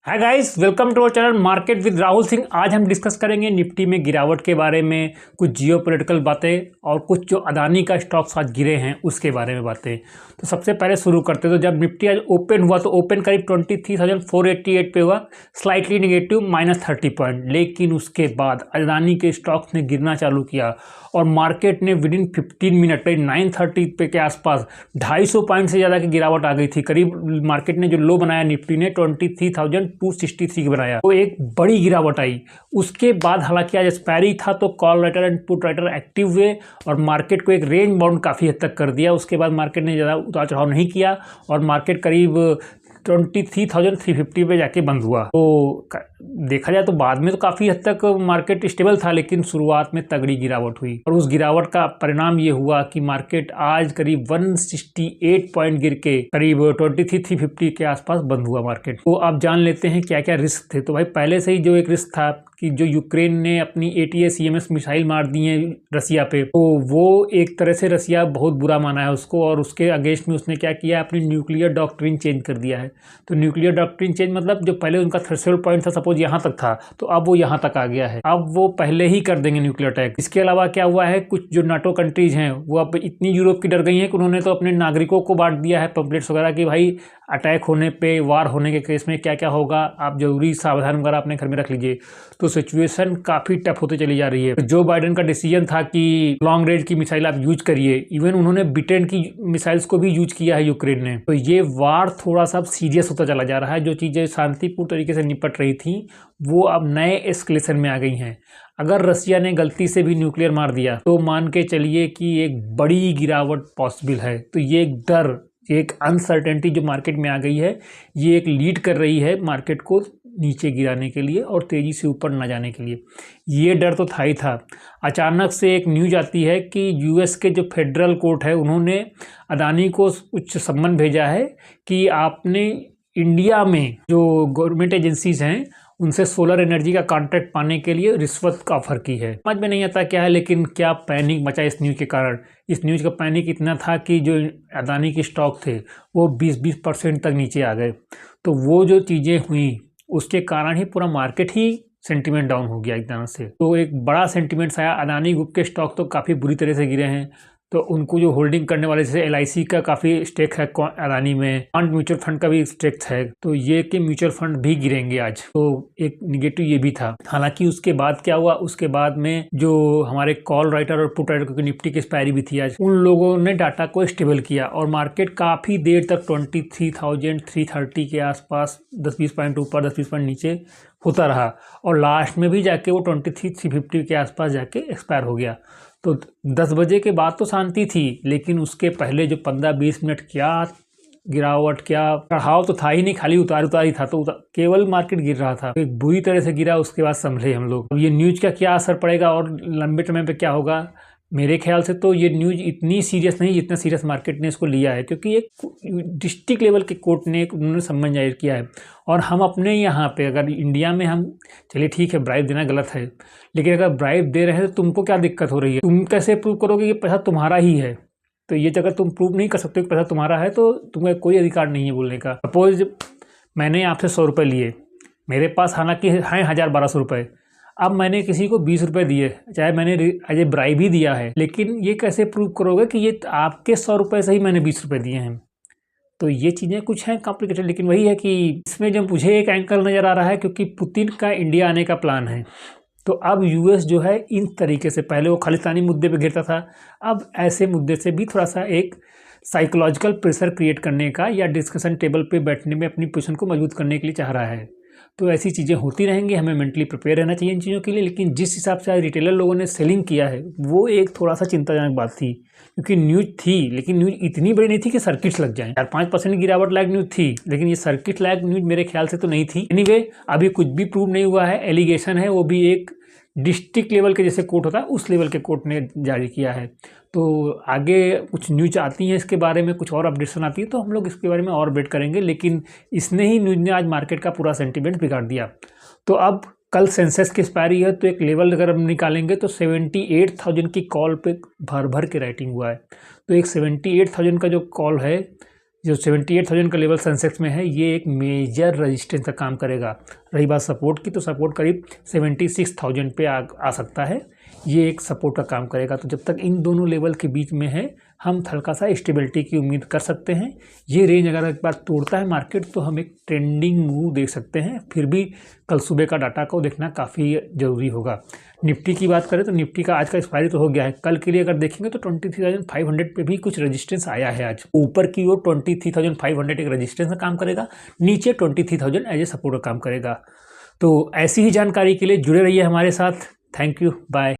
Hi guys, welcome to our channel market with Rahul Singh. आज हम discuss करेंगे निफ्टी में गिरावट के बारे में, कुछ जियोपॉलिटिकल बातें और कुछ जो अदानी का स्टॉक्स आज गिरे हैं उसके बारे में बातें। तो सबसे पहले शुरू करते तो जब निफ्टी आज ओपन हुआ तो ओपन करीब 23,488 पे हुआ, स्लाइटली नेगेटिव -30 पॉइंट। लेकिन उसके बाद अदानी के स्टॉक्स ने गिरना चालू किया और मार्केट ने विद इन 15 मिनट करीब 9:30 पे के आसपास 250 पॉइंट से ज़्यादा की गिरावट आ गई थी। करीब मार्केट ने जो लो बनाया निफ्टी ने 23,263 बनाया, तो एक बड़ी गिरावट आई। उसके बाद हालांकि आज एक्सपायरी था तो call writer and put writer active हुए और मार्केट को एक रेंज बाउंड काफ़ी हद तक कर दिया। उसके बाद मार्केट ने ज़्यादा उतार चढ़ाव नहीं किया और मार्केट करीब 23,350 पे जाके बंद हुआ। तो देखा जाए तो बाद में तो काफ़ी हद तक मार्केट स्टेबल था, लेकिन शुरुआत में तगड़ी गिरावट हुई और उस गिरावट का परिणाम ये हुआ कि मार्केट आज करीब 168 पॉइंट गिर के करीब 23,350 के आसपास बंद हुआ मार्केट। तो आप जान लेते हैं क्या क्या रिस्क थे। तो भाई पहले से ही जो एक रिस्क था कि जो यूक्रेन ने अपनी ATACMS मिसाइल मार दी है रसिया पे, तो वो एक तरह से रसिया बहुत बुरा माना है उसको और उसके अगेंस्ट में उसने क्या किया, अपनी न्यूक्लियर डॉक्ट्रिन चेंज कर दिया है। तो न्यूक्लियर डॉक्ट्रिन चेंज मतलब जो पहले उनका थ्रेशोल्ड पॉइंट था सपोज यहाँ तक था, तो अब वो यहाँ तक आ गया है। अब वो पहले ही कर देंगे न्यूक्लियर अटैक। इसके अलावा क्या हुआ है, कुछ जो नाटो कंट्रीज हैं वो अब इतनी यूरोप की डर गई हैं कि उन्होंने तो अपने नागरिकों को बांट दिया है पंपलेट्स वगैरह कि भाई अटैक होने पे, वार होने के केस में क्या क्या होगा, आप जरूरी सावधान वगैरह अपने घर में रख लीजिए। तो सिचुएशन काफ़ी टफ होती चली जा रही है। तो जो बाइडेन का डिसीजन था कि लॉन्ग रेंज की मिसाइल आप यूज करिए, इवन उन्होंने ब्रिटेन की मिसाइल्स को भी यूज किया है यूक्रेन ने। तो ये वार थोड़ा सा सीरियस होता चला जा रहा है। जो चीज़ें शांतिपूर्ण तरीके से निपट रही थी वो अब नए एस्केलेशन में आ गई हैं। अगर रसिया ने गलती से भी न्यूक्लियर मार दिया तो मान के चलिए कि एक बड़ी गिरावट पॉसिबल है। तो ये एक डर, एक अनसर्टेनिटी जो मार्केट में आ गई है, ये एक लीड कर रही है मार्केट को नीचे गिराने के लिए और तेज़ी से ऊपर ना जाने के लिए। ये डर तो था ही था। अचानक से एक न्यूज आती है कि US के जो फेडरल कोर्ट है उन्होंने अदानी को कुछ सम्मन भेजा है कि आपने इंडिया में जो गवर्नमेंट एजेंसीज हैं उनसे सोलर एनर्जी का कॉन्ट्रैक्ट पाने के लिए रिश्वत का ऑफर की है। समझ में नहीं आता क्या है, लेकिन क्या पैनिक मचा इस न्यूज़ के कारण। इस न्यूज़ का पैनिक इतना था कि जो अदानी के स्टॉक थे वो 20% तक नीचे आ गए। तो वो जो चीज़ें हुई उसके कारण ही पूरा मार्केट ही सेंटीमेंट डाउन हो गया एक तरह से। तो एक बड़ा सेंटीमेंट आया। अदानी ग्रुप के स्टॉक तो काफ़ी बुरी तरह से गिरे हैं। तो उनको जो होल्डिंग करने वाले जैसे LIC का काफ़ी स्टेक है अदानी में, फंड म्यूचुअल फंड का भी स्टेक है, तो ये कि म्यूचुअल फंड भी गिरेंगे आज। तो एक निगेटिव ये भी था। हालांकि उसके बाद क्या हुआ, उसके बाद में जो हमारे कॉल राइटर और पुट राइटर, क्योंकि निफ्टी की एक्सपायरी भी थी आज, उन लोगों ने डाटा को स्टेबल किया और मार्केट काफ़ी देर तक 23,330 के आसपास 10-20 पॉइंट ऊपर 10-20 पॉइंट नीचे होता रहा और लास्ट में भी जाके वो 23,350 के आसपास जाके एक्सपायर हो गया। तो 10 बजे के बाद तो शांति थी, लेकिन उसके पहले जो 15-20 मिनट क्या गिरावट, क्या चढ़ाव तो था ही नहीं, खाली उतार ही था। तो केवल मार्केट गिर रहा था, एक बुरी तरह से गिरा। उसके बाद संभले हम लोग। अब ये न्यूज़ का क्या असर पड़ेगा और लंबे समय पे क्या होगा, मेरे ख्याल से तो ये न्यूज़ इतनी सीरियस नहीं जितना सीरियस मार्केट ने इसको लिया है, क्योंकि एक डिस्ट्रिक्ट लेवल के कोर्ट ने उन्होंने सम्मन जाहिर किया है। और हम अपने यहाँ पे अगर इंडिया में हम, चलिए ठीक है ब्राइब देना गलत है, लेकिन अगर ब्राइब दे रहे हैं तो तुमको क्या दिक्कत हो रही है? तुम कैसे प्रूव करोगे कि पैसा तुम्हारा ही है? तो ये अगर तुम प्रूव नहीं कर सकते कि पैसा तुम्हारा है तो तुम्हें कोई अधिकार नहीं है बोलने का। सपोज मैंने आपसे 100 रुपये लिए, मेरे पास हालांकि हैं 1000-1200 रुपये, अब मैंने किसी को 20 रुपये दिए, चाहे मैंने एज ए ब्राइब ही दिया है, लेकिन ये कैसे प्रूव करोगे कि ये आपके 100 रुपये से ही मैंने 20 रुपये दिए हैं? तो ये चीज़ें कुछ हैं कॉम्प्लिकेटेड, लेकिन वही है कि इसमें जब मुझे एक एंकल नज़र आ रहा है, क्योंकि पुतिन का इंडिया आने का प्लान है। तो अब US जो है इन तरीके से, पहले वो खालिस्तानी मुद्दे पे घेरता था, अब ऐसे मुद्दे से भी थोड़ा सा एक साइकोलॉजिकल प्रेशर क्रिएट करने का या डिस्कशन टेबल पे बैठने में अपनी पोजीशन को मजबूत करने के लिए चाह रहा है। तो ऐसी चीज़ें होती रहेंगी, हमें मेंटली प्रिपेयर रहना चाहिए इन चीज़ों के लिए। लेकिन जिस हिसाब से आज रिटेलर लोगों ने सेलिंग किया है वो एक थोड़ा सा चिंताजनक बात थी, क्योंकि न्यूज़ थी लेकिन न्यूज़ इतनी बड़ी नहीं थी कि सर्किट्स लग जाएं। 4-5% गिरावट लायक न्यूज़ थी, लेकिन ये सर्किट लायक न्यूज़ मेरे ख्याल से तो नहीं थी। एनीवे, अभी कुछ भी प्रूव नहीं हुआ है, एलिगेशन है, वो भी एक डिस्ट्रिक्ट लेवल के जैसे कोर्ट होता है उस लेवल के कोर्ट ने जारी किया है। तो आगे कुछ न्यूज आती हैं इसके बारे में, कुछ और अपडेशन आती है तो हम लोग इसके बारे में और वेट करेंगे। लेकिन इसने ही न्यूज ने आज मार्केट का पूरा सेंटीमेंट बिगाड़ दिया। तो अब कल सेंसेक्स की एक्सपायरी है, तो एक लेवल अगर हम निकालेंगे तो 78,000 की कॉल पे भर भर के राइटिंग हुआ है। तो एक 78,000 का जो कॉल है जो 78,000 का लेवल सेंसेक्स में है, ये एक मेजर रजिस्टेंस का काम करेगा। रही बात सपोर्ट की, तो सपोर्ट करीब 76,000 पे आ सकता है, ये एक सपोर्ट का काम करेगा। तो जब तक इन दोनों लेवल के बीच में है, हम हल्का सा स्टेबिलिटी की उम्मीद कर सकते हैं। ये रेंज अगर एक बार तोड़ता है मार्केट, तो हम एक ट्रेंडिंग मूव देख सकते हैं। फिर भी कल सुबह का डाटा को देखना काफ़ी ज़रूरी होगा। निफ्टी की बात करें तो निफ्टी का आज का एक्सपायरी तो हो गया है। कल के लिए अगर देखेंगे तो 23,500 पे भी कुछ रेजिस्टेंस आया है। आज ऊपर की ओर 23,500 एक रेजिस्टेंस का काम करेगा, नीचे 23,000 एज ए सपोर्ट का काम करेगा। तो ऐसी ही जानकारी के लिए जुड़े रहिए हमारे साथ। Thank you, bye.